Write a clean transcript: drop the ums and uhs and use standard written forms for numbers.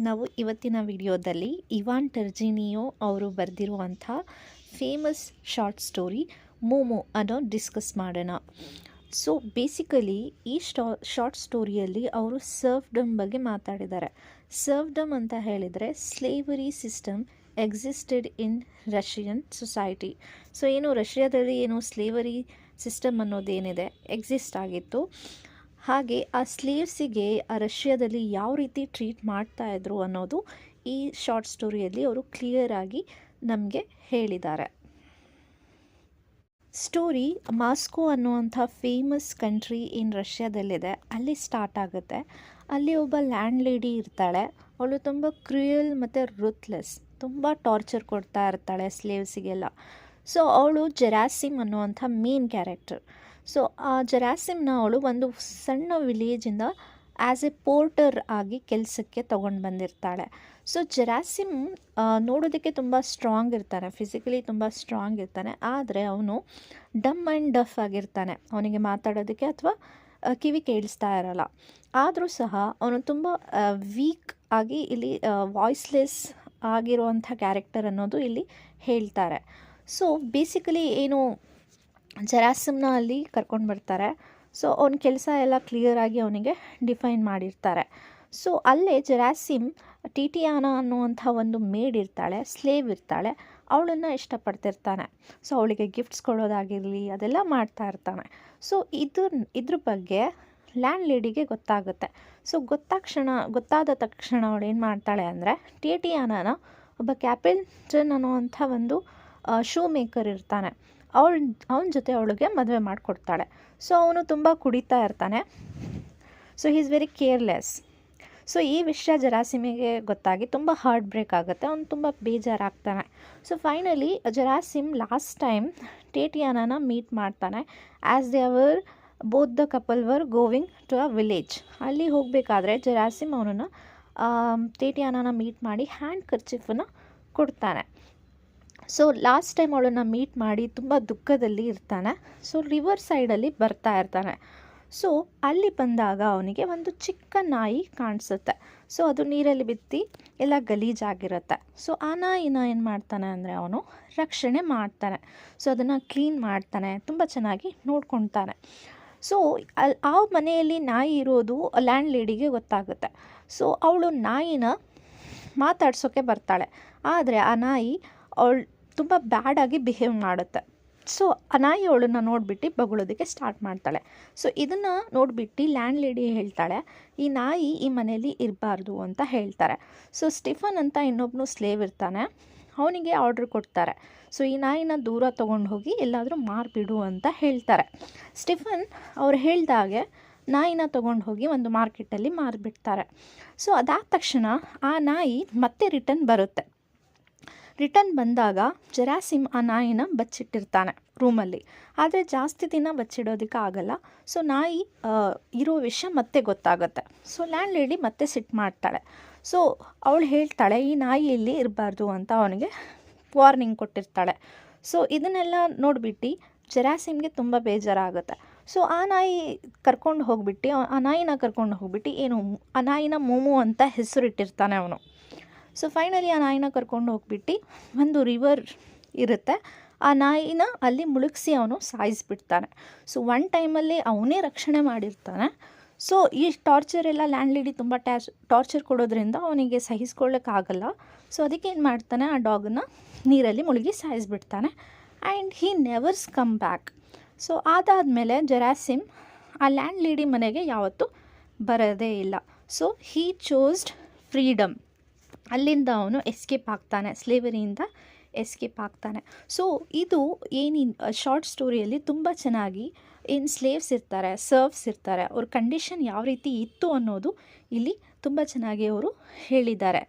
ನಾವು ಇವತ್ತಿನ ವಿಡಿಯೋದಲ್ಲಿ ಇವಾನ್ ಟರ್ಜಿನಿಯೋ ಅವರು ಬರೆದಿರುವಂಥ ಫೇಮಸ್ ಶಾರ್ಟ್ ಸ್ಟೋರಿ ಮೋಮೋ ಅನ್ನೋ ಡಿಸ್ಕಸ್ ಮಾಡೋಣ. ಸೊ ಬೇಸಿಕಲಿ ಈ ಶಾರ್ಟ್ ಸ್ಟೋರಿಯಲ್ಲಿ ಅವರು ಸರ್ವ್ಡಮ್ ಬಗ್ಗೆ ಮಾತಾಡಿದ್ದಾರೆ. ಸರ್ವ್ಡಮ್ ಅಂತ ಹೇಳಿದರೆ ಸ್ಲೇವರಿ ಸಿಸ್ಟಮ್ ಎಕ್ಸಿಸ್ಟೆಡ್ ಇನ್ ರಷ್ಯನ್ ಸೊಸೈಟಿ. ಸೊ ಏನು ರಷ್ಯಾದಲ್ಲಿ ಏನು ಸ್ಲೇವರಿ ಸಿಸ್ಟಮ್ ಅನ್ನೋದೇನಿದೆ ಎಕ್ಸಿಸ್ಟ್ ಆಗಿತ್ತು. ಹಾಗೆ ಆ ಸ್ಲೇವ್ಸಿಗೆ ಆ ರಷ್ಯಾದಲ್ಲಿ ಯಾವ ರೀತಿ ಟ್ರೀಟ್ ಮಾಡ್ತಾಯಿದ್ರು ಅನ್ನೋದು ಈ ಶಾರ್ಟ್ ಸ್ಟೋರಿಯಲ್ಲಿ ಅವರು ಕ್ಲಿಯರಾಗಿ ನಮಗೆ ಹೇಳಿದ್ದಾರೆ. ಸ್ಟೋರಿ ಮಾಸ್ಕೋ ಅನ್ನುವಂಥ ಫೇಮಸ್ ಕಂಟ್ರಿ ಇನ್ ರಷ್ಯಾದಲ್ಲಿದೆ. ಅಲ್ಲಿ ಸ್ಟಾರ್ಟ್ ಆಗುತ್ತೆ. ಅಲ್ಲಿ ಒಬ್ಬ ಲ್ಯಾಂಡ್ ಲೇಡಿ ಇರ್ತಾಳೆ. ಅವಳು ತುಂಬ ಕ್ರೂಯಲ್ ಮತ್ತು ರುತ್ಲೆಸ್, ತುಂಬ ಟಾರ್ಚರ್ ಕೊಡ್ತಾ ಇರ್ತಾಳೆ ಸ್ಲೇವ್ಸಿಗೆಲ್ಲ. ಸೊ ಅವಳು ಜೆರಾಸಿಮ್ ಅನ್ನುವಂಥ ಮೇನ್ ಕ್ಯಾರೆಕ್ಟರ್. ಸೊ ಆ ಜೆರಾಸಿಮ್ನ ಅವಳು ಒಂದು ಸಣ್ಣ ವಿಲೇಜಿಂದ ಆ್ಯಸ್ ಎ ಪೋರ್ಟರ್ ಆಗಿ ಕೆಲಸಕ್ಕೆ ತೊಗೊಂಡು ಬಂದಿರ್ತಾಳೆ. ಸೊ ಜೆರಾಸಿಮ್ ನೋಡೋದಕ್ಕೆ ತುಂಬ ಸ್ಟ್ರಾಂಗ್ ಇರ್ತಾನೆ, ಫಿಸಿಕಲಿ ತುಂಬ ಸ್ಟ್ರಾಂಗ್ ಇರ್ತಾನೆ. ಆದರೆ ಅವನು ಡಮ್ ಆ್ಯಂಡ್ ಡಫ್ ಆಗಿರ್ತಾನೆ. ಅವನಿಗೆ ಮಾತಾಡೋದಕ್ಕೆ ಅಥವಾ ಕಿವಿ ಕೇಳಿಸ್ತಾ ಇರಲ್ಲ. ಆದರೂ ಸಹ ಅವನು ತುಂಬ ವೀಕ್ ಆಗಿ ಇಲ್ಲಿ ವಾಯ್ಸ್ಲೆಸ್ ಆಗಿರುವಂಥ ಕ್ಯಾರೆಕ್ಟರ್ ಅನ್ನೋದು ಇಲ್ಲಿ ಹೇಳ್ತಾರೆ. ಸೊ ಬೇಸಿಕಲಿ ಏನು ಜೆರಾಸಿಮ್ನ ಅಲ್ಲಿ ಕರ್ಕೊಂಡು ಬರ್ತಾರೆ. ಸೊ ಅವನ ಕೆಲಸ ಎಲ್ಲ ಕ್ಲಿಯರಾಗಿ ಅವನಿಗೆ ಡಿಫೈನ್ ಮಾಡಿರ್ತಾರೆ. ಸೊ ಅಲ್ಲೇ ಜೆರಾಸಿಮ್ ಟಿಟಿಯಾನಾ ಅನ್ನುವಂಥ ಒಂದು ಮೇಡ್ ಇರ್ತಾಳೆ, ಸ್ಲೇವ್ ಇರ್ತಾಳೆ, ಅವಳನ್ನು ಇಷ್ಟಪಡ್ತಿರ್ತಾನೆ. ಸೊ ಅವಳಿಗೆ ಗಿಫ್ಟ್ಸ್ ಕೊಡೋದಾಗಿರಲಿ ಅದೆಲ್ಲ ಮಾಡ್ತಾ ಇರ್ತಾನೆ. ಸೊ ಇದ್ರ ಬಗ್ಗೆ ಲ್ಯಾಂಡ್ ಲೇಡಿಗೆ ಗೊತ್ತಾಗುತ್ತೆ. ಸೊ ಗೊತ್ತಾದ ತಕ್ಷಣ ಅವಳು ಏನು ಮಾಡ್ತಾಳೆ ಅಂದರೆ ಟಿಟಿಯಾನಾನ ಒಬ್ಬ ಕ್ಯಾಪಿಟನ್ ಅನ್ನುವಂಥ ಒಂದು ಶೂ ಮೇಕರ್ ಇರ್ತಾನೆ, ಅವನ ಜೊತೆ ಅವಳಿಗೆ ಮದುವೆ ಮಾಡಿಕೊಡ್ತಾಳೆ. ಸೊ ಅವನು ತುಂಬ ಕುಡಿತಾ ಇರ್ತಾನೆ. So he is very careless. So ಈ ವಿಷಯ ಜೆರಾಸಿಮಿಗೆ ಗೊತ್ತಾಗಿ ತುಂಬ ಹಾರ್ಟ್ ಬ್ರೇಕ್ ಆಗುತ್ತೆ. ಅವನು ತುಂಬ ಬೇಜಾರಾಗ್ತಾನೆ. So finally Gerasim last time ಟೇಟಿಯಾನಾನ ಮೀಟ್ ಮಾಡ್ತಾನೆ. As they are both the couple were going to a village. ಅಲ್ಲಿ ಹೋಗಬೇಕಾದ್ರೆ ಜೆರಾಸಿಮ್ ಅವನನ್ನು ಟೇಟಿಯಾನಾನ ಮೀಟ್ ಮಾಡಿ ಹ್ಯಾಂಡ್ ಕರ್ಚಿಫನ್ನು ಕೊಡ್ತಾನೆ. ಸೊ ಲಾಸ್ಟ್ ಟೈಮ್ ಅವಳನ್ನು ಮೀಟ್ ಮಾಡಿ ತುಂಬ ದುಃಖದಲ್ಲಿ ಇರ್ತಾನೆ. ಸೊ ರಿವರ್ ಸೈಡಲ್ಲಿ ಬರ್ತಾ ಇರ್ತಾನೆ. ಸೊ ಅಲ್ಲಿ ಬಂದಾಗ ಅವನಿಗೆ ಒಂದು ಚಿಕ್ಕ ನಾಯಿ ಕಾಣಿಸುತ್ತೆ. ಸೊ ಅದು ನೀರಲ್ಲಿ ಬಿದ್ದು ಎಲ್ಲ ಗಲೀಜಾಗಿರುತ್ತೆ. ಸೊ ಆ ನಾಯಿನ ಏನು ಮಾಡ್ತಾನೆ ಅಂದರೆ ಅವನು ರಕ್ಷಣೆ ಮಾಡ್ತಾನೆ. ಸೊ ಅದನ್ನು ಕ್ಲೀನ್ ಮಾಡ್ತಾನೆ, ತುಂಬ ಚೆನ್ನಾಗಿ ನೋಡ್ಕೊತಾನೆ. ಸೊ ಆ ಮನೆಯಲ್ಲಿ ನಾಯಿ ಇರೋದು ಲ್ಯಾಂಡ್ ಲೇಡಿಗೆ ಗೊತ್ತಾಗುತ್ತೆ. ಸೊ ಅವಳು ನಾಯಿನ ಮಾತಾಡ್ಸೋಕ್ಕೆ ಬರ್ತಾಳೆ. ಆದರೆ ಆ ನಾಯಿ ಅವಳು ತುಂಬ ಬ್ಯಾಡಾಗಿ ಬಿಹೇವ್ ಮಾಡುತ್ತೆ. ಸೊ ಆ ನಾಯಿ ಅವಳನ್ನು ನೋಡಿಬಿಟ್ಟು ಬಗಳೋದಕ್ಕೆ ಸ್ಟಾರ್ಟ್ ಮಾಡ್ತಾಳೆ. ಸೊ ಇದನ್ನು ನೋಡಿಬಿಟ್ಟು ಲ್ಯಾಂಡ್ ಲೇಡಿ ಹೇಳ್ತಾಳೆ, ಈ ನಾಯಿ ಈ ಮನೇಲಿ ಇರಬಾರ್ದು ಅಂತ ಹೇಳ್ತಾರೆ. ಸೊ ಸ್ಟಿಫನ್ ಅಂತ ಇನ್ನೊಬ್ಬನು ಸ್ಲೇವ್ ಇರ್ತಾನೆ, ಅವನಿಗೆ ಆರ್ಡ್ರ್ ಕೊಡ್ತಾರೆ. ಸೊ ಈ ನಾಯಿನ ದೂರ ತೊಗೊಂಡು ಹೋಗಿ ಎಲ್ಲಾದರೂ ಮಾರಿಬಿಡು ಅಂತ ಹೇಳ್ತಾರೆ. ಸ್ಟಿಫನ್ ಅವ್ರು ಹೇಳ್ದಾಗೆ ನಾಯಿನ ತೊಗೊಂಡು ಹೋಗಿ ಒಂದು ಮಾರ್ಕೆಟಲ್ಲಿ ಮಾರಿಬಿಡ್ತಾರೆ. ಸೊ ಅದಾದ ತಕ್ಷಣ ಆ ನಾಯಿ ಮತ್ತೆ ರಿಟರ್ನ್ ಬರುತ್ತೆ. ರಿಟರ್ನ್ ಬಂದಾಗ ಜೆರಾಸಿಮ್ ಆ ನಾಯಿನ ಬಚ್ಚಿಟ್ಟಿರ್ತಾನೆ ರೂಮಲ್ಲಿ. ಆದರೆ ಜಾಸ್ತಿ ದಿನ ಬಚ್ಚಿಡೋದಕ್ಕೆ ಆಗಲ್ಲ. ಸೊ ನಾಯಿ ಇರೋ ವಿಷಯ ಮತ್ತೆ ಗೊತ್ತಾಗುತ್ತೆ. ಸೊ ಲ್ಯಾಂಡ್ ಲೇಡಿ ಮತ್ತೆ ಸಿಟ್ಟು ಮಾಡ್ತಾಳೆ. ಸೊ ಅವಳು ಹೇಳ್ತಾಳೆ ಈ ನಾಯಿ ಇಲ್ಲಿ ಇರಬಾರ್ದು ಅಂತ ಅವನಿಗೆ ವಾರ್ನಿಂಗ್ ಕೊಟ್ಟಿರ್ತಾಳೆ. ಸೊ ಇದನ್ನೆಲ್ಲ ನೋಡಿಬಿಟ್ಟು ಜೆರಾಸಿಮ್ಗೆ ತುಂಬ ಬೇಜಾರಾಗುತ್ತೆ. ಸೊ ಆ ನಾಯಿ ಕರ್ಕೊಂಡು ಹೋಗ್ಬಿಟ್ಟು ಆ ನಾಯಿನ ಕರ್ಕೊಂಡು ಹೋಗ್ಬಿಟ್ಟು ಆ ನಾಯಿನ ಮೋಮೋ ಅಂತ ಹೆಸರಿಟ್ಟಿರ್ತಾನೆ ಅವನು. ಸೊ ಫೈನಲಿ ಆ ನಾಯಿನ ಕರ್ಕೊಂಡು ಹೋಗ್ಬಿಟ್ಟು ಒಂದು ರಿವರ್ ಇರುತ್ತೆ, ಆ ನಾಯಿನ ಅಲ್ಲಿ ಮುಳುಗಿಸಿ ಅವನು ಸಾಯಿಸಿಬಿಡ್ತಾನೆ. ಸೊ ಒನ್ ಟೈಮಲ್ಲಿ ಅವನೇ ರಕ್ಷಣೆ ಮಾಡಿರ್ತಾನೆ. ಸೊ ಈ ಟಾರ್ಚರ್ ಎಲ್ಲ ಲ್ಯಾಂಡ್ ಲೇಡಿ ತುಂಬ ಟಾರ್ಚರ್ ಕೊಡೋದ್ರಿಂದ ಅವನಿಗೆ ಸಹಿಸ್ಕೊಳ್ಳೋಕ್ಕಾಗಲ್ಲ. ಸೊ ಅದಕ್ಕೆ ಏನು ಮಾಡ್ತಾನೆ, ಆ ಡಾಗನ್ನು ನೀರಲ್ಲಿ ಮುಳುಗಿ ಸಾಯಿಸಿಬಿಡ್ತಾನೆ. And he never come back. So ಅದಾದಮೇಲೆ ಜೆರಾಸಿಮ್ ಆ ಲ್ಯಾಂಡ್ ಲೇಡಿ ಮನೆಗೆ ಯಾವತ್ತೂ ಬರೋದೇ ಇಲ್ಲ. So he chose freedom. ಅಲ್ಲಿಂದ ಅವನು ಎಸ್ಕೇಪ್ ಆಗ್ತಾನೆ, ಸ್ಲೇವರಿಯಿಂದ ಎಸ್ಕೇಪ್ ಆಗ್ತಾನೆ. ಸೊ ಇದು ಶಾರ್ಟ್ ಸ್ಟೋರಿಯಲ್ಲಿ ತುಂಬ ಚೆನ್ನಾಗಿ ಏನು ಸ್ಲೇವ್ಸ್ ಇರ್ತಾರೆ, ಸರ್ವ್ಸ್ ಇರ್ತಾರೆ, ಅವ್ರ ಕಂಡೀಷನ್ ಯಾವ ರೀತಿ ಇತ್ತು ಅನ್ನೋದು ಇಲ್ಲಿ ತುಂಬ ಚೆನ್ನಾಗಿ ಅವರು ಹೇಳಿದ್ದಾರೆ.